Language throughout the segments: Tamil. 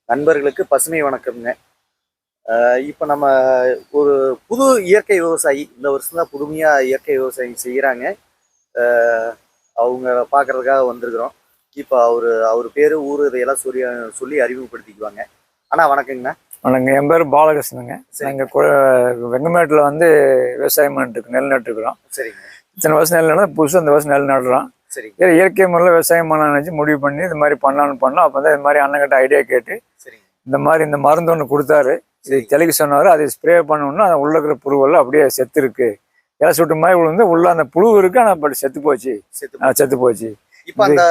நண்பர்களுக்கு பசுமை வணக்கம்ங்க. இப்போ நம்ம ஒரு புது இயற்கை விவசாயி இந்த வருஷம் தான் புதுமையாக இயற்கை விவசாயம் செய்கிறாங்க. அவங்க பார்க்கறதுக்காக வந்திருக்கிறோம். இப்போ அவர் பேர் ஊர் இதையெல்லாம் சொல்லி அறிமுகப்படுத்திக்குவாங்க. அண்ணா வணக்கங்கண்ணா. வணக்கம். என் பேர் பாலகிருஷ்ணனுங்க. நாங்கள் வெங்கமேட்டில் வந்து விவசாயம் பண்ணிட்டு நெல் நட்டுருக்குறோம். சரிங்க. இத்தனை வருஷம் நெல் நட புதுசாக இந்த வருஷம் நெல் நடுறோம். சரி. இயற்கை முறையில் விவசாயம் பண்ணலாம்னு நினச்சி முடிவு பண்ணி இது மாதிரி பண்ணலான்னு பண்ணோம். அப்போ தான் இது மாதிரி அண்ணங்கிட்ட ஐடியா கேட்டு இந்த மாதிரி இந்த மருந்து ஒன்று கொடுத்தாரு. இது தெளிக்க சொன்னார். அதை ஸ்ப்ரே பண்ணோம்னா அது உள்ள இருக்கிற புழுவெல்லாம் அப்படியே செத்து இருக்கு. இலை சுட்டு மாதிரி விழுந்து உள்ள அந்த புழு இருக்கு. ஆனால் பட் செத்து போச்சு. இப்போ அந்த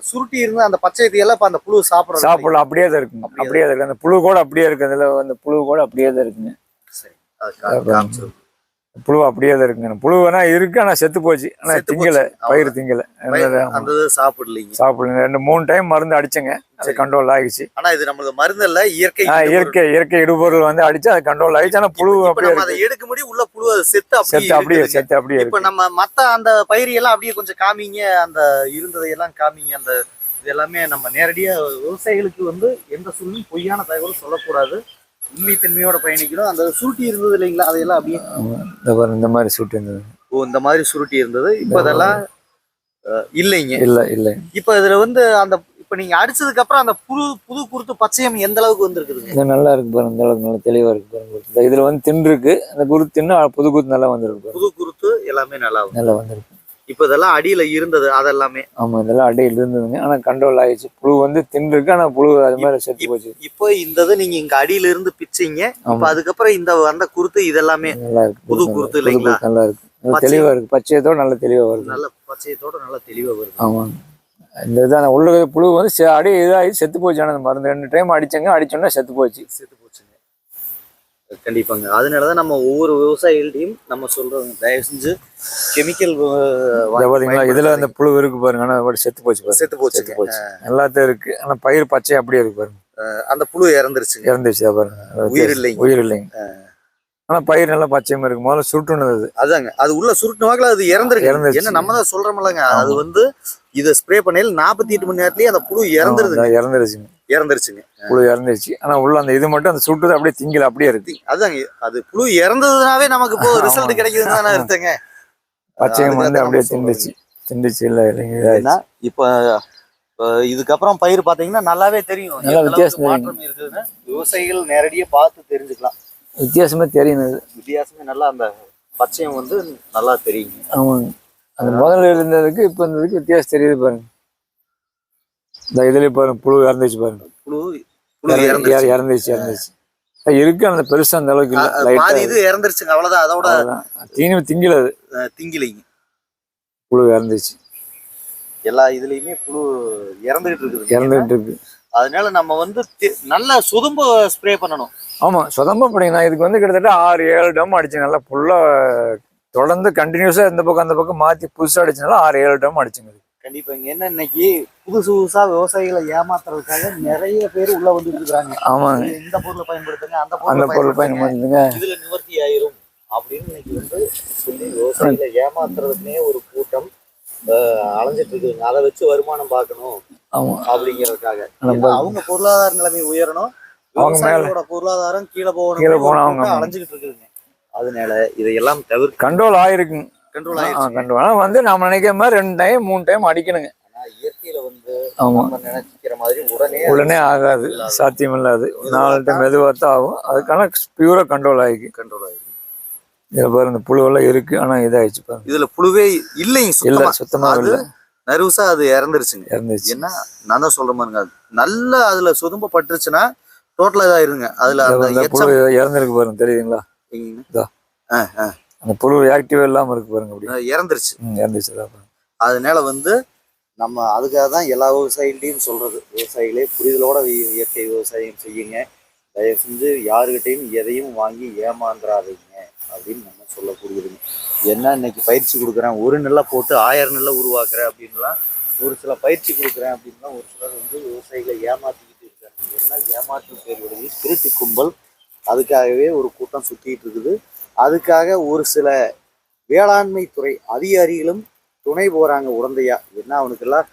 சுருட்டி இருந்து அந்த பச்சை எல்லாம் இப்போ அந்த புழு சாப்பிடலாம். அப்படியே தான் இருக்குங்க. அப்படியே தான் இருக்கு. அந்த புழு கூட அப்படியே இருக்கு. அதில் அந்த புழு கூட அப்படியே தான் இருக்குங்க. புழு அப்படியே தான் இருக்குங்க. புழு வேணா இருக்கு, ஆனா செத்து போச்சு. ஆனா திங்கல, பயிர் திங்கல, சாப்பிடல. 2-3 டைம் மருந்து அடிச்சங்க, அது கண்ட்ரோல் ஆகிடுச்சு. ஆனா இது நம்மளுக்கு மருந்து இல்ல, இயற்கை இடுபொருள் வந்து அடிச்சு அது கண்ட்ரோல் ஆகிடுச்சு. ஆனா புழு அப்படியே அதை எடுக்க முடியும். உள்ள புழு செத்து அப்படியே இப்ப நம்ம மத்த அந்த பயிர் எல்லாம் அப்படியே கொஞ்சம் காமிங்க, அந்த இருந்ததையெல்லாம் காமிங்க. அந்த இது எல்லாமே நம்ம நேரடியா விவசாயிகளுக்கு வந்து எந்த சூழ்நிலையும் பொய்யான தகவல் சொல்லக்கூடாது, உண்மைத்தன்மையோட பயணிக்கணும். அந்த சுருட்டி இருந்தது இல்லைங்களா, அதையெல்லாம் அப்படியே இந்த மாதிரி சுருட்டி இருந்தது. இந்த மாதிரி சுருட்டி இருந்தது. இப்ப அதெல்லாம் இல்லைங்க. இல்ல இப்ப இதுல வந்து அந்த இப்ப நீங்க அடிச்சதுக்கு அப்புறம் அந்த புது குருத்து பச்சையம் எந்த அளவுக்கு வந்திருக்குதுங்க? நல்லா இருக்கு பாருங்க. இந்த அளவுக்கு நல்லா தெளிவா இருக்கு பாருங்க. இதுல வந்து தின்னு இருக்கு. அந்த குருத்து தின்னு புது குருத்து நல்லா வந்திருக்கு. புது குருத்து எல்லாமே நல்லா வந்திருக்கு. இப்ப இதெல்லாம் அடியில இருந்தது அதெல்லாமே. ஆமா, இதெல்லாம் அடியில் இருந்ததுங்க. ஆனா கண்ட்ரோல் ஆயிடுச்சு. புழு வந்து தின்னுருக்கு. ஆனா புழு அது மாதிரி செத்து போச்சு. இப்போ இந்த நீங்க இங்க அடியில இருந்து பிச்சீங்க. இப்ப அதுக்கப்புறம் இந்த அந்த குருத்து இதெல்லாமே நல்லா இருக்கு. புது குருத்து இல்லைங்களா? நல்லா இருக்கு, தெளிவா இருக்கு. பச்சையத்தோட நல்ல தெளிவா வருது. நல்ல பச்சையத்தோட நல்ல தெளிவா வருது. ஆமாங்க. இந்த இதான் உள்ள புழு வந்து அடி இதாகி செத்து போச்சு. ஆனா மருந்து 2 டைம் அடிச்சோன்னா செத்து போச்சுங்க. கண்டிப்பாங்க. அதனாலதான் நம்ம ஒவ்வொரு விவசாயிகள்டையும் நம்ம சொல்றோம், தயவு செஞ்சு கெமிக்கல் இதுல அந்த புழு இருக்கு பாருங்க. ஆனா செத்து போச்சு. எல்லாத்தையும் இருக்கு. ஆனா பயிர் பச்சை அப்படியே இருக்கு பாருங்க. அந்த புழு இறந்துருச்சு பாருங்க. உயிர் இல்லைங்க. ஆனா பயிர் நல்லா பச்சையமா இருக்கு. முதல்ல சுருட்டுனது அதாங்க, அது உள்ள சுருட்டுனாக்கல அது இறந்துருக்கு. என்ன நம்ம தான் சொல்றோம்லங்க, அது வந்து இதை ஸ்ப்ரே பண்ணையில 48 மணி நேரத்திலேயே அந்த புழு இறந்துருச்சுங்க. புழு இறந்துருச்சு. ஆனா உள்ள அந்த இது மட்டும் அந்த சுட்டுது அப்படியே திங்கல, அப்படியே இருக்கு. அதாங்க, அது புழு இறந்ததுனாவே நமக்கு இப்போ ரிசல்ட் கிடைக்குதுன்னு தானே அர்த்தங்க. பச்சையம் வந்து அப்படியே திண்டுச்சு இல்லைங்க. இப்போ இதுக்கப்புறம் பயிர் பாத்தீங்கன்னா நல்லாவே தெரியும், நல்லா வித்தியாசம் மாற்றம் இருக்குதுன்னு விவசாயிகள் நேரடியா பார்த்து தெரிஞ்சுக்கலாம். வித்தியாசமே தெரியும். வித்தியாசமே நல்லா அந்த பச்சையம் வந்து நல்லா தெரியுங்க. ஆமாங்க. அந்த முதல்ல இருந்ததுக்கு இப்ப இருந்ததுக்கு வித்தியாசம் தெரியுது பாருங்க. இந்த இதுல பாருங்க, புழு இறந்துச்சு பாருங்க. இறந்துச்சு இருக்கு. அந்த பெருசா அந்த அளவுக்கு இல்ல, இது இறந்துருச்சுங்க, அவ்வளவுதான். அதோட தீனி திங்கல, திங்கிலிங்க. புழு இறந்துச்சு. எல்லா இதுலயுமே புழு இறந்துகிட்டு இருக்கு. அதனால நம்ம வந்து நல்லா சுதும்ப ஸ்ப்ரே பண்ணணும். ஆமா, சுதம்ப பண்ணிங்கன்னா இதுக்கு வந்து கிட்டத்தட்ட 6-7 டம் அடிச்சு நல்லா ஃபுல்லா தொடர்ந்து கண்டினியூஸா இந்த பக்கம் அந்த பக்கம் மாத்தி புதுசா அடிச்சனால 6-7 டம் அடிச்சுங்க. கண்டிப்பா. இங்க என்ன, இன்னைக்கு புதுசா விவசாயிகளை ஏமாத்துறதுக்காக நிறைய பேர் உள்ள வந்துட்டு இருக்காங்க. ஆமாங்க. இந்த பொருளை பயன்படுத்துங்க, அந்த பொருளை பயன்படுத்துங்க, இதுல நிவர்த்தி ஆயிரும் அப்படின்னு இன்னைக்கு வந்து சொல்லி விவசாயிகளை ஏமாத்துறதுக்குன்னே ஒரு கூட்டம் அலைஞ்சிட்டு இருக்குதுங்க. அதை வச்சு வருமானம் பார்க்கணும் அப்படிங்கிறதுக்காக. அவங்க பொருளாதார நிலைமை உயரணும், விவசாயிகளோட பொருளாதாரம் கீழே போகணும் அலைஞ்சுக்கிட்டு இருக்குதுங்க. அதனால இதையெல்லாம் தவிர்த்து கண்ட்ரோல் ஆயிருக்குங்க. கண்ட்ரோல் வந்து நம்ம நினைக்கிற மாதிரி 2 டைம் 3 டைம் அடிக்கணுங்க. இயற்கையில வந்து நம்ம நினைக்கிற மாதிரி உடனே ஆகாது, சாத்தியம் இல்லாது. 4 டைம் மெதுவாக தான் ஆகும். அதுக்கான பியூரா கண்ட்ரோல் ஆகிருக்கு. இதுல பாருங்க, இந்த புழுவெல்லாம் இருக்கு. ஆனா இதாயிடுச்சு பாருங்க. இதுல புழுவே இல்லைங்க, சுத்தமா இல்ல. நர்வஸா அது இறந்துருச்சு. என்ன நான் தான் சொல்ற மாதிரிங்க, நல்ல அதுல சுதும்ப பட்டுருச்சுன்னா டோட்டலா இதாயிருங்க. அதுல புழு இறந்துருக்கு பாருங்க, தெரியுதுங்களா? அந்த புழு ஆக்டிவா இல்லாம இருக்கு பாருங்க, அப்படி இறந்துருச்சு. அதனால வந்து நம்ம அதுக்காக தான் எல்லா விவசாயிகளையும் சொல்றது, விவசாயிகளே புரிதலோட இயற்கை விவசாயம் செய்யுங்க. தயவு செஞ்சு யாருக்கிட்டையும் எதையும் வாங்கி ஏமாந்துறாதீங்க அப்படின்னு நம்ம சொல்லக்கூடியதுங்க. என்ன, இன்னைக்கு பயிற்சி கொடுக்குறேன், ஒரு நெல்லை போட்டு 1000 நெல்லை உருவாக்குறேன் அப்படின்லாம், ஒரு சில பயிற்சி கொடுக்குறேன் அப்படின்லாம் ஒரு சிலர் வந்து விவசாயிகளை ஏமாத்திக்கிட்டு இருக்காங்க. என்ன ஏமாற்றும் பேருடைய திருட்டு கும்பல். அதுக்காகவே ஒரு கூட்டம் சுத்திட்டு இருக்குது. அதுக்காக ஒரு சில வேளாண்மை துறை அதிகாரிகளும் துணை போறாங்க உடந்தையா. என்ன, அவனுக்கெல்லாம்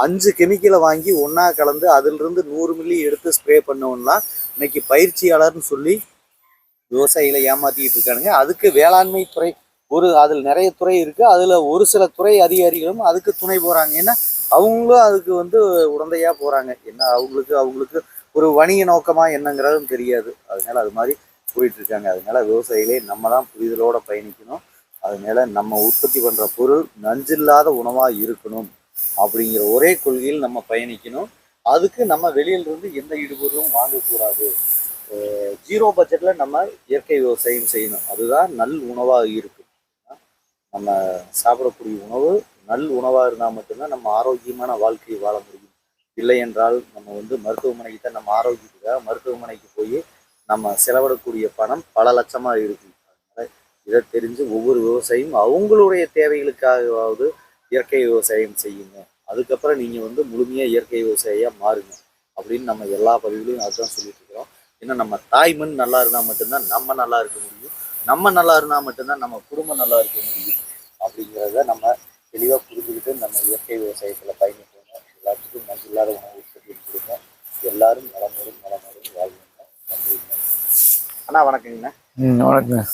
5 கெமிக்கலை வாங்கி ஒன்றா கலந்து அதிலிருந்து 100 மில்லி எடுத்து ஸ்ப்ரே பண்ணோம்னா இன்னைக்கு பயிற்சியாளர்னு சொல்லி விவசாயிகளை ஏமாத்திட்டு இருக்கானுங்க. அதுக்கு வேளாண்மை துறை அதில் நிறைய துறை இருக்கு. அதுல ஒரு சில துறை அதிகாரிகளும் அதுக்கு துணை போறாங்க. ஏன்னா அவங்களும் அதுக்கு வந்து உடந்தையா போறாங்க. என்ன அவங்களுக்கு ஒரு வணிக நோக்கமா என்னங்கிறதும் தெரியாது. அதனால அது மாதிரி போயிட்டு இருக்காங்க. அதனால விவசாயிகளே நம்ம தான் புரிதலோட பயணிக்கணும். அதனால நம்ம உற்பத்தி பண்ற பொருள் நஞ்சில்லாத உணவா இருக்கணும் அப்படிங்கிற ஒரே கொள்கையில் நம்ம பயணிக்கணும். அதுக்கு நம்ம வெளியிலிருந்து எந்த இடுபொருளும் வாங்கக்கூடாது. ஜீரோ பட்ஜெட்ல நம்ம இயற்கை விவசாயம் செய்யணும். அதுதான் நல் உணவாக இருக்கும். நம்ம சாப்பிடக்கூடிய உணவு நல் உணவாக இருந்தால் மட்டும்தான் நம்ம ஆரோக்கியமான வாழ்க்கையை வாழ முடியும். இல்லை என்றால் நம்ம வந்து மருத்துவமனைக்கு தான் நம்ம ஆரோக்கியத்துக்காக மருத்துவமனைக்கு போய் நம்ம செலவிடக்கூடிய பணம் பல லட்சமாக இருக்கும். அதனால இதை தெரிஞ்சு ஒவ்வொரு விவசாயியும் அவங்களுடைய தேவைகளுக்காகவாவது இயற்கை விவசாயம் செய்யுங்க. அதுக்கப்புறம் நீங்கள் வந்து முழுமையாக இயற்கை விவசாயியாக மாறுங்க அப்படின்னு நம்ம எல்லா பதிவுலையும் அதுதான் சொல்லிட்டு இருக்கிறோம். ஏன்னா நம்ம தாய்மண் நல்லா இருந்தால் மட்டும்தான் நம்ம நல்லா இருக்க முடியும். நம்ம நல்லா இருந்தால் மட்டும்தான் நம்ம குடும்பம் நல்லா இருக்க முடியும். அப்படிங்கிறத நம்ம தெளிவாக புரிஞ்சுக்கிட்டு நம்ம இயற்கை விவசாயத்தில் பயணிக்கணும். எல்லாத்துக்கும் நன்றி இல்லாத உணவு உற்பத்தி கொடுங்க. எல்லாரும் நலமோடும் வாழ்வுங்க. நன்றிங்க அண்ணா. வணக்கங்கண்ணா. வணக்கம்.